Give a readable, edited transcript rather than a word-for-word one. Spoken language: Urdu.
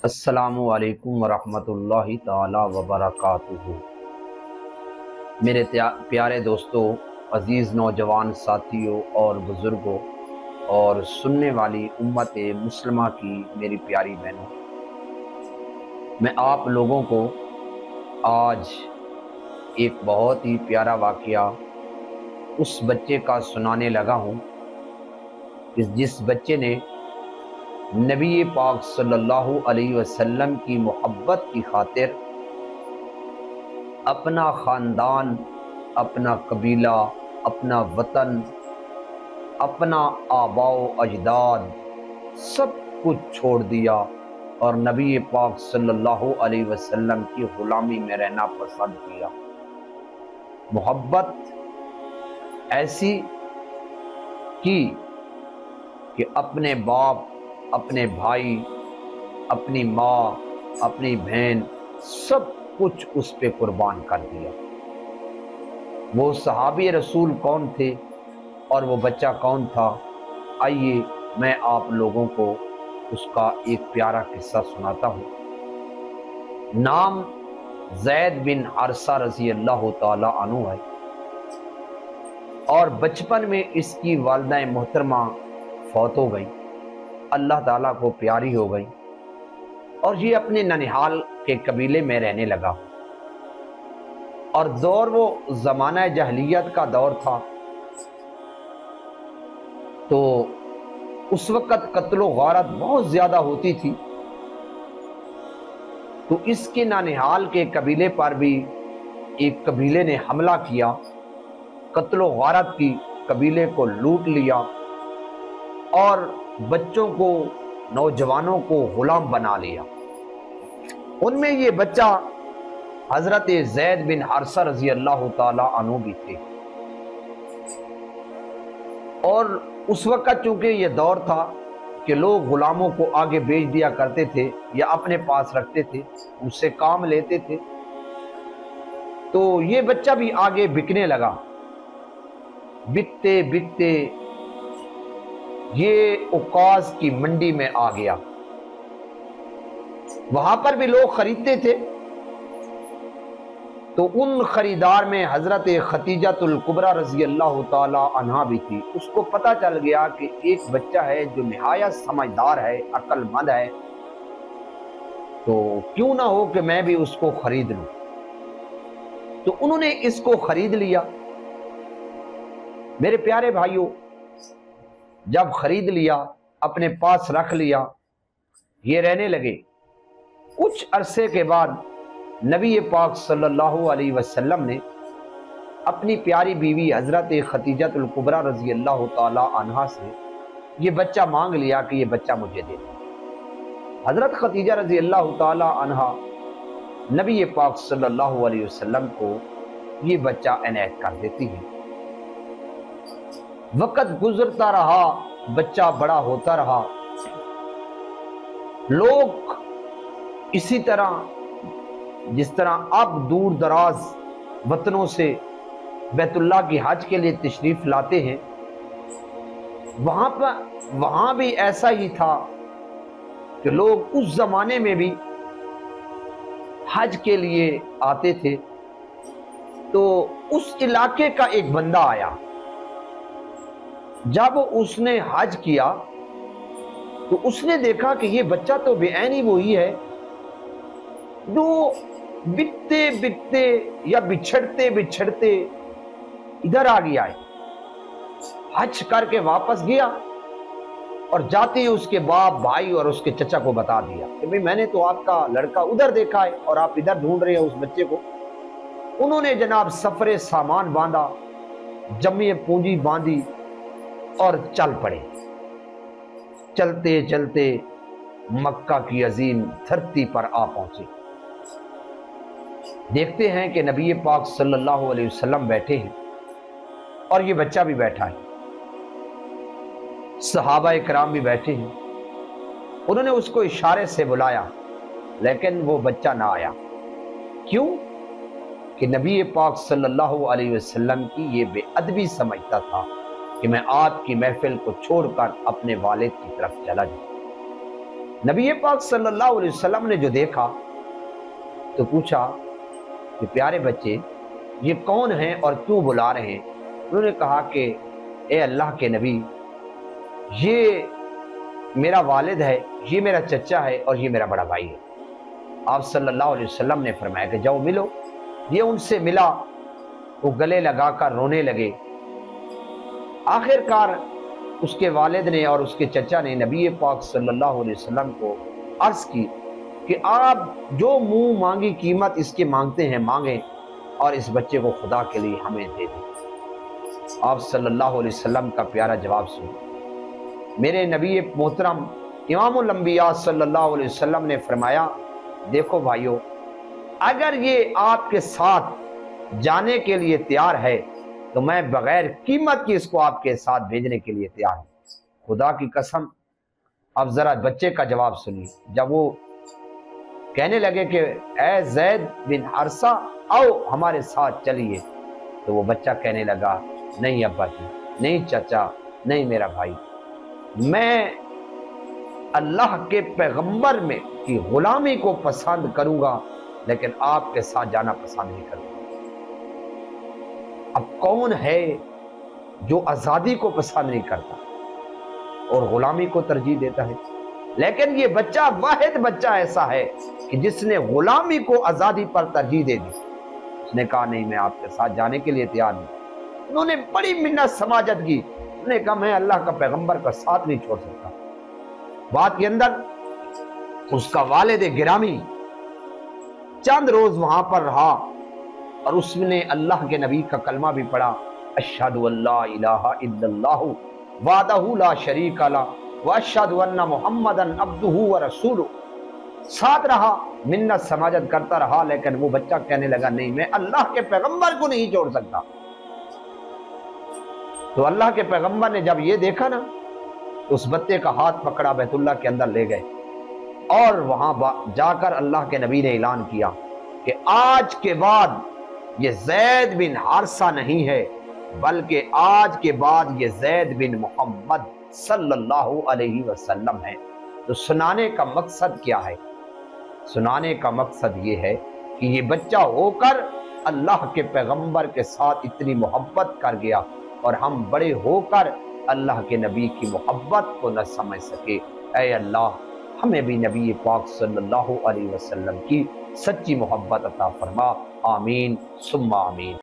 السلام علیکم ورحمۃ اللہ تعالی وبرکاتہ۔ میرے پیارے دوستوں، عزیز نوجوان ساتھیوں اور بزرگوں اور سننے والی امت مسلمہ کی میری پیاری بہنوں، میں آپ لوگوں کو آج ایک بہت ہی پیارا واقعہ اس بچے کا سنانے لگا ہوں جس بچے نے نبی پاک صلی اللہ علیہ وسلم کی محبت کی خاطر اپنا خاندان، اپنا قبیلہ، اپنا وطن، اپنا آباء و اجداد سب کچھ چھوڑ دیا اور نبی پاک صلی اللہ علیہ وسلم کی غلامی میں رہنا پسند کیا۔ محبت ایسی کی کہ اپنے باپ، اپنے بھائی، اپنی ماں، اپنی بہن سب کچھ اس پہ قربان کر دیا۔ وہ صحابی رسول کون تھے اور وہ بچہ کون تھا؟ آئیے میں آپ لوگوں کو اس کا ایک پیارا قصہ سناتا ہوں۔ نام زید بن حارثہ رضی اللہ تعالی عنہ ہے، اور بچپن میں اس کی والدہ محترمہ فوت ہو گئی، اللہ تعالیٰ کو پیاری ہو گئی، اور یہ اپنے ننیحال کے قبیلے میں رہنے لگا۔ اور دور وہ زمانہ جاہلیت کا دور تھا، تو اس وقت قتل و غارت بہت زیادہ ہوتی تھی، تو اس کے ننیحال کے قبیلے پر بھی ایک قبیلے نے حملہ کیا، قتل و غارت کی، قبیلے کو لوٹ لیا اور بچوں کو، نوجوانوں کو غلام بنا لیا۔ ان میں یہ بچہ حضرت زید بن حارثہ رضی اللہ تعالی عنہ بھی تھے۔ اور اس وقت چونکہ یہ دور تھا کہ لوگ غلاموں کو آگے بیچ دیا کرتے تھے یا اپنے پاس رکھتے تھے، ان سے کام لیتے تھے، تو یہ بچہ بھی آگے بکنے لگا۔ بکتے بکتے یہ عکاظ کی منڈی میں آ گیا، وہاں پر بھی لوگ خریدتے تھے، تو ان خریدار میں حضرت خدیجہ الکبریٰ رضی اللہ تعالی عنہا بھی تھی۔ اس کو پتہ چل گیا کہ ایک بچہ ہے جو نہایت سمجھدار ہے، عقل مند ہے، تو کیوں نہ ہو کہ میں بھی اس کو خرید لوں۔ تو انہوں نے اس کو خرید لیا۔ میرے پیارے بھائیوں، جب خرید لیا، اپنے پاس رکھ لیا، یہ رہنے لگے۔ کچھ عرصے کے بعد نبی پاک صلی اللہ علیہ وسلم نے اپنی پیاری بیوی حضرت خدیجہ الکبریٰ رضی اللہ تعالی عنہا سے یہ بچہ مانگ لیا کہ یہ بچہ مجھے دے دو۔ حضرت خدیجہ رضی اللہ تعالی عنہا نبی پاک صلی اللہ علیہ وسلم کو یہ بچہ عنایت کر دیتی ہے۔ وقت گزرتا رہا، بچہ بڑا ہوتا رہا، لوگ اسی طرح جس طرح اب دور دراز وطنوں سے بیت اللہ کی حج کے لیے تشریف لاتے ہیں، وہاں بھی ایسا ہی تھا کہ لوگ اس زمانے میں بھی حج کے لیے آتے تھے۔ تو اس علاقے کا ایک بندہ آیا، جب اس نے حج کیا تو اس نے دیکھا کہ یہ بچہ تو بے عینی وہی ہے جو بکتے بکتے یا بچھڑتے بچھڑتے ادھر آ گیا ہے۔ حج کر کے واپس گیا اور جاتے ہی اس کے باپ، بھائی اور اس کے چچا کو بتا دیا کہ میں نے تو آپ کا لڑکا ادھر دیکھا ہے اور آپ ادھر ڈھونڈ رہے ہیں اس بچے کو۔ انہوں نے جناب سفر سامان باندھا، جمع پونجی باندھی اور چل پڑے۔ چلتے چلتے مکہ کی عظیم دھرتی پر آ پہنچے۔ دیکھتے ہیں کہ نبی پاک صلی اللہ علیہ وسلم بیٹھے ہیں اور یہ بچہ بھی بیٹھا ہے، صحابہ کرام بھی بیٹھے ہیں۔ انہوں نے اس کو اشارے سے بلایا، لیکن وہ بچہ نہ آیا۔ کیوں؟ کہ نبی پاک صلی اللہ علیہ وسلم کی یہ بے ادبی سمجھتا تھا کہ میں آپ کی محفل کو چھوڑ کر اپنے والد کی طرف چلا جاؤں۔ نبی پاک صلی اللہ علیہ وسلم نے جو دیکھا تو پوچھا کہ پیارے بچے یہ کون ہیں اور کیوں بلا رہے ہیں؟ انہوں نے کہا کہ اے اللہ کے نبی، یہ میرا والد ہے، یہ میرا چچا ہے اور یہ میرا بڑا بھائی ہے۔ آپ صلی اللہ علیہ وسلم نے فرمایا کہ جاؤ ملو۔ یہ ان سے ملا، وہ گلے لگا کر رونے لگے۔ آخر کار اس کے والد نے اور اس کے چچا نے نبی پاک صلی اللہ علیہ وسلم کو عرض کی کہ آپ جو منہ مانگی قیمت اس کے مانگتے ہیں مانگیں، اور اس بچے کو خدا کے لیے ہمیں دے دیں۔ آپ صلی اللہ علیہ وسلم کا پیارا جواب سنو۔ میرے نبی محترم امام الانبیاء صلی اللہ علیہ وسلم نے فرمایا، دیکھو بھائیو، اگر یہ آپ کے ساتھ جانے کے لیے تیار ہے تو میں بغیر قیمت کی اس کو آپ کے ساتھ بھیجنے کے لیے تیار ہوں۔ خدا کی قسم، اب ذرا بچے کا جواب سنیے۔ جب وہ کہنے لگے کہ اے زید بن حارثہ آؤ ہمارے ساتھ چلیے، تو وہ بچہ کہنے لگا، نہیں ابا جی، نہیں چچا، نہیں میرا بھائی، میں اللہ کے پیغمبر میں کی غلامی کو پسند کروں گا لیکن آپ کے ساتھ جانا پسند نہیں کروں گا۔ اب کون ہے جو آزادی کو پسند نہیں کرتا اور غلامی کو ترجیح دیتا ہے؟ لیکن یہ بچہ واحد بچہ ایسا ہے کہ جس نے غلامی کو آزادی پر ترجیح دے دی۔ اس نے کہا نہیں، میں آپ کے ساتھ جانے کے لیے تیار نہیں۔ انہوں نے بڑی منت سماجت کی، انہوں نے کہا میں اللہ کا پیغمبر کا ساتھ نہیں چھوڑ سکتا۔ بات کے اندر اس کا والد گرامی چند روز وہاں پر رہا اور اس نے اللہ کے نبی کا کلمہ بھی پڑھا، اشہد ان لا الہ الا اللہ وحدہ لا شریک لہ واشہد ان محمدا عبدہ ورسولہ۔ ساتھ رہا، منت سماجت کرتا رہا، لیکن وہ بچہ کہنے لگا نہیں، میں اللہ کے پیغمبر کو نہیں چھوڑ سکتا۔ تو اللہ کے پیغمبر نے جب یہ دیکھا نا، اس بچے کا ہاتھ پکڑا، بیت اللہ کے اندر لے گئے اور وہاں جا کر اللہ کے نبی نے اعلان کیا کہ آج کے بعد یہ زید بن حارثہ نہیں ہے، بلکہ آج کے بعد یہ زید بن محمد صلی اللہ علیہ وسلم ہے۔ تو سنانے کا مقصد کیا ہے؟ سنانے کا مقصد یہ ہے کہ یہ بچہ ہو کر اللہ کے پیغمبر کے ساتھ اتنی محبت کر گیا اور ہم بڑے ہو کر اللہ کے نبی کی محبت کو نہ سمجھ سکے۔ اے اللہ، ہمیں بھی نبی پاک صلی اللہ علیہ وسلم کی سچی محبت عطا فرما، آمین ثم آمین۔